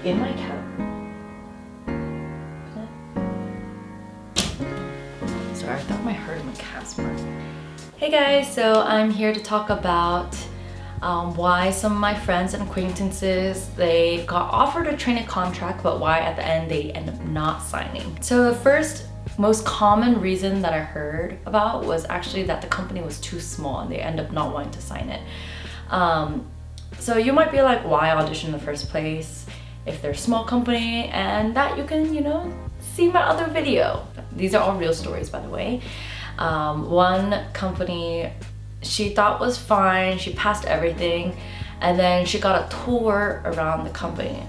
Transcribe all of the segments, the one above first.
in my cat. Sorry, I thought I heard my cat's more. Hey guys, so I'm here to talk about why some of my friends and acquaintances, they got offered a trainee contract, but why at the end they end up not signing. So the first most common reason that I heard about was actually that the company was too small and they end up not wanting to sign it. So you might be like, why audition in the first place if they're a small company? And that you can, you know, see my other video. These are all real stories, by the way. One company she thought was fine, she passed everything, and then she got a tour around the company.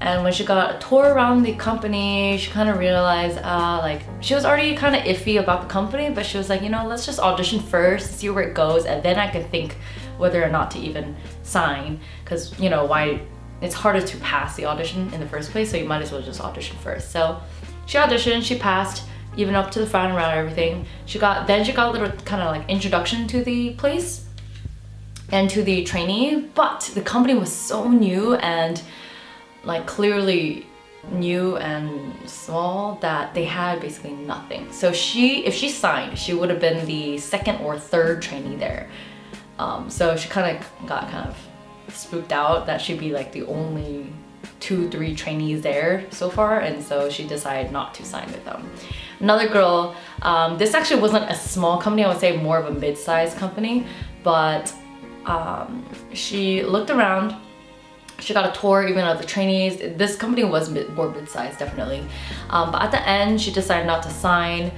And when she got a tour around the company, she kind of realized, like, she was already kind of iffy about the company, but she was like, you know, let's just audition first, see where it goes, and then I can think whether or not to even sign. Because, you know, why it's harder to pass the audition in the first place, so you might as well just audition first. So she auditioned, she passed, even up to the final round and everything. Then she got a little kind of like introduction to the place and to the trainee, but the company was so new and like clearly new and small that they had basically nothing. So if she signed, she would have been the second or third trainee there. So she kind of got spooked out that she'd be like the only 2-3 trainees there so far, and so she decided not to sign with them. Another girl, this actually wasn't a small company, I would say more of a mid-sized company, but she looked around. She got a tour even of the trainees. This company was more mid-sized, definitely. But at the end, she decided not to sign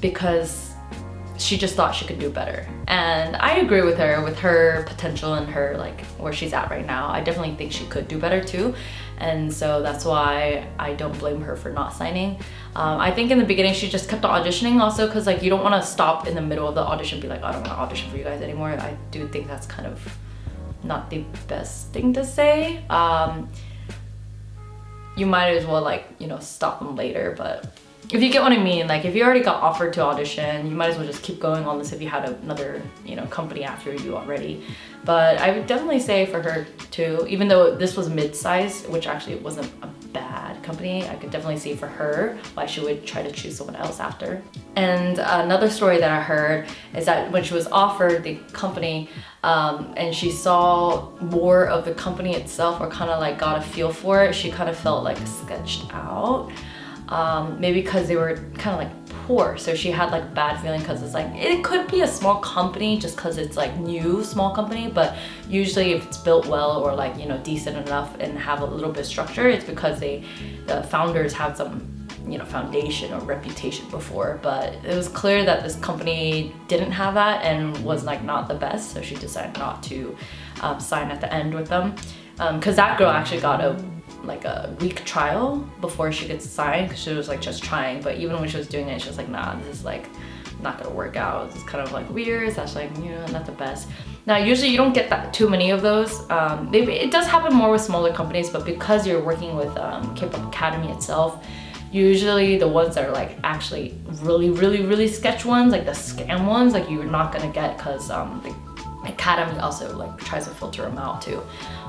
because she just thought she could do better. And I agree with her potential and her like where she's at right now. I definitely think she could do better too. And so that's why I don't blame her for not signing. I think in the beginning she just kept on auditioning also because like you don't want to stop in the middle of the audition and be like, I don't want to audition for you guys anymore. I do think that's kind of not the best thing to say. You might as well like, you know, stop them later, but if you get what I mean, like if you already got offered to audition, you might as well just keep going on this if you had another, you know, company after you already. But I would definitely say for her too, even though this was mid-sized, which actually wasn't a bad company, I could definitely see for her why she would try to choose someone else after. And another story that I heard is that when she was offered the company and she saw more of the company itself, or kind of like got a feel for it, she kind of felt like sketched out. Maybe because they were kind of like poor, so she had like bad feeling because it's like it could be a small company just because it's like new small company, but usually if it's built well or like, you know, decent enough and have a little bit of structure, it's because the founders have some, you know, foundation or reputation before. But it was clear that this company didn't have that and was like not the best, so she decided not to sign at the end with them, because that girl actually got a week trial before she gets signed because she was like just trying. But even when she was doing it, she was like, nah, this is like not gonna work out. It's kind of like weird. That's like, you know, not the best. Now usually you don't get too many of those. It does happen more with smaller companies, but because you're working with Kpop Academy itself, usually the ones that are like actually really sketch ones, like the scam ones, like you're not gonna get, because the Academy also like tries to filter them out too.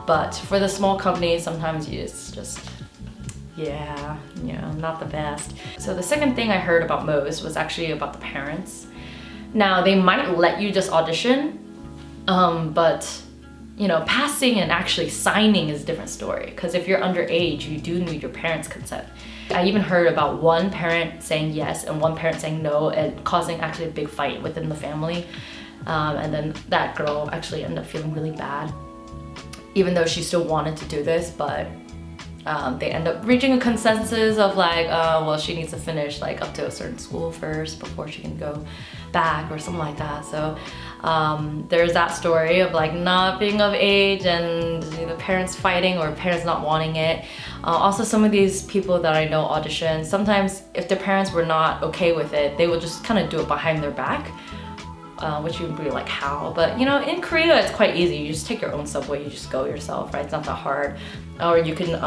But for the small companies, sometimes it's just, yeah, you know, not the best. So the second thing I heard about most was actually about the parents. Now they might let you just audition, but you know, passing and actually signing is a different story. Because if you're underage, you do need your parents' consent. I even heard about one parent saying yes and one parent saying no, and causing actually a big fight within the family. And then that girl actually ended up feeling really bad, even though she still wanted to do this. But they end up reaching a consensus of like, well, she needs to finish like up to a certain school first before she can go back or something like that. So there's that story of like not being of age and the parents fighting or parents not wanting it. Also, some of these people that I know audition, sometimes if their parents were not okay with it, they would just kind of do it behind their back. which you would be like, how? But you know, in Korea it's quite easy. You just take your own subway, you just go yourself, right? It's not that hard. Or you can,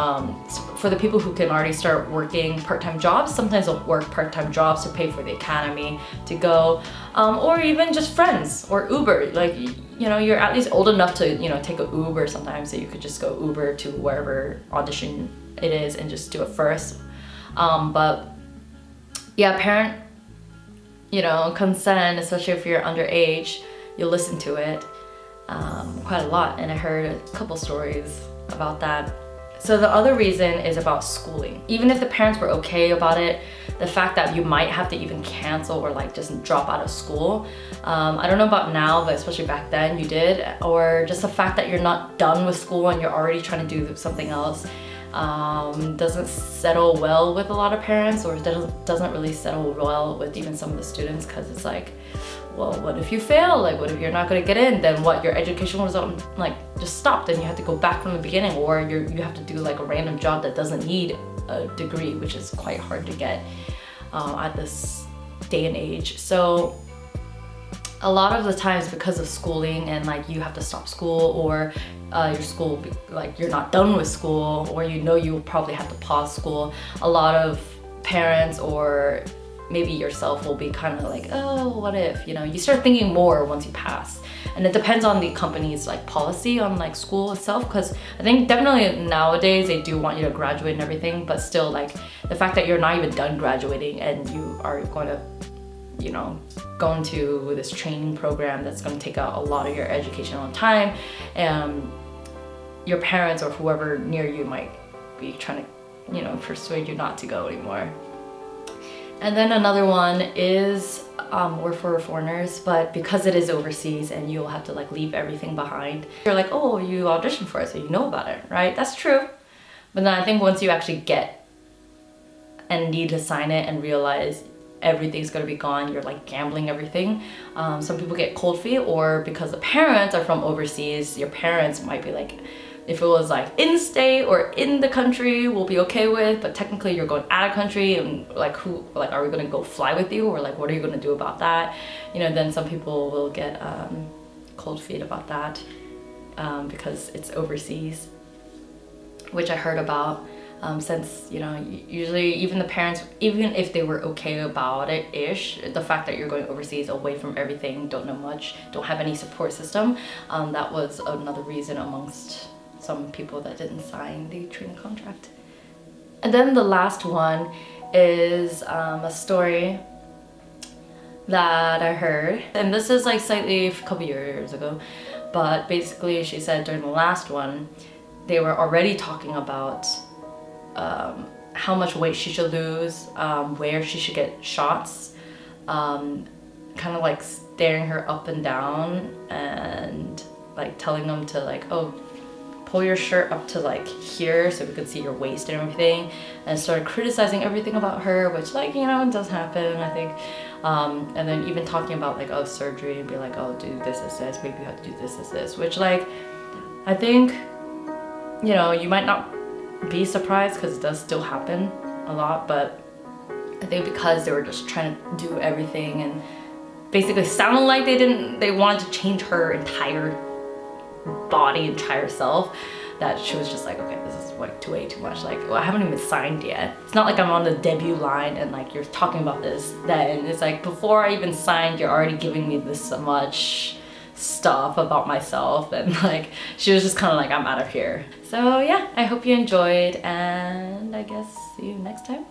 for the people who can already start working part-time jobs, sometimes they'll work part-time jobs to pay for the academy to go, or even just friends or Uber. Like, you know, you're at least old enough to, you know, take an Uber sometimes, so you could just go Uber to wherever audition it is and just do it first. But yeah, parent, you know, consent, especially if you're underage, you'll listen to it quite a lot. And I heard a couple stories about that. So the other reason is about schooling. Even if the parents were okay about it, the fact that you might have to even cancel or like just drop out of school. I don't know about now, but especially back then you did. Or just the fact that you're not done with school and you're already trying to do something else doesn't settle well with a lot of parents, or doesn't really settle well with even some of the students, because it's like, well, what if you fail? Like, what if you're not gonna get in? Then what, your education result like just stopped and you have to go back from the beginning, or you have to do like a random job that doesn't need a degree, which is quite hard to get at this day and age. So a lot of the times, because of schooling and like you have to stop school, or your school, like you're not done with school, or you know you'll probably have to pause school, a lot of parents or maybe yourself will be kind of like, oh, what if, you know, you start thinking more once you pass. And it depends on the company's like policy on like school itself, because I think definitely nowadays they do want you to graduate and everything, but still, like the fact that you're not even done graduating and you are going to, you know, go into this training program that's going to take out a lot of your educational time, and your parents or whoever near you might be trying to, you know, persuade you not to go anymore. And then another one is more for foreigners, but because it is overseas and you'll have to like leave everything behind, you're like, oh, you auditioned for it, so you know about it, right? That's true. But then I think once you actually get and need to sign it and realize everything's gonna be gone, you're like gambling everything. Some people get cold feet, or because the parents are from overseas, your parents might be like, if it was like in state or in the country, we'll be okay with, but technically you're going out of country, and like who, like, are we gonna go fly with you, or like what are you gonna do about that? You know, then some people will get cold feet about that because it's overseas, which I heard about. Since, you know, usually even the parents, even if they were okay about it-ish, the fact that you're going overseas away from everything, don't know much, don't have any support system, that was another reason amongst some people that didn't sign the training contract. And then the last one is a story that I heard, and this is like slightly a couple years ago, but basically she said during the last one, they were already talking about how much weight she should lose, where she should get shots, kind of like staring her up and down and like telling them to like, oh, pull your shirt up to like here so we could see your waist and everything, and started criticizing everything about her, which, like, you know, it does happen, I think. And then even talking about like, oh, surgery, and be like, oh, do this, maybe you have to do this, which, like, I think, you know, you might not be surprised because it does still happen a lot, but I think because they were just trying to do everything and basically sounded like they wanted to change her entire body, entire self, that she was just like, okay, this is like way too much. Like, well, I haven't even signed yet. It's not like I'm on the debut line and like you're talking about this then. It's like, before I even signed, you're already giving me this much stuff about myself, and like she was just kind of like, I'm out of here. So yeah, I hope you enjoyed, and I guess see you next time.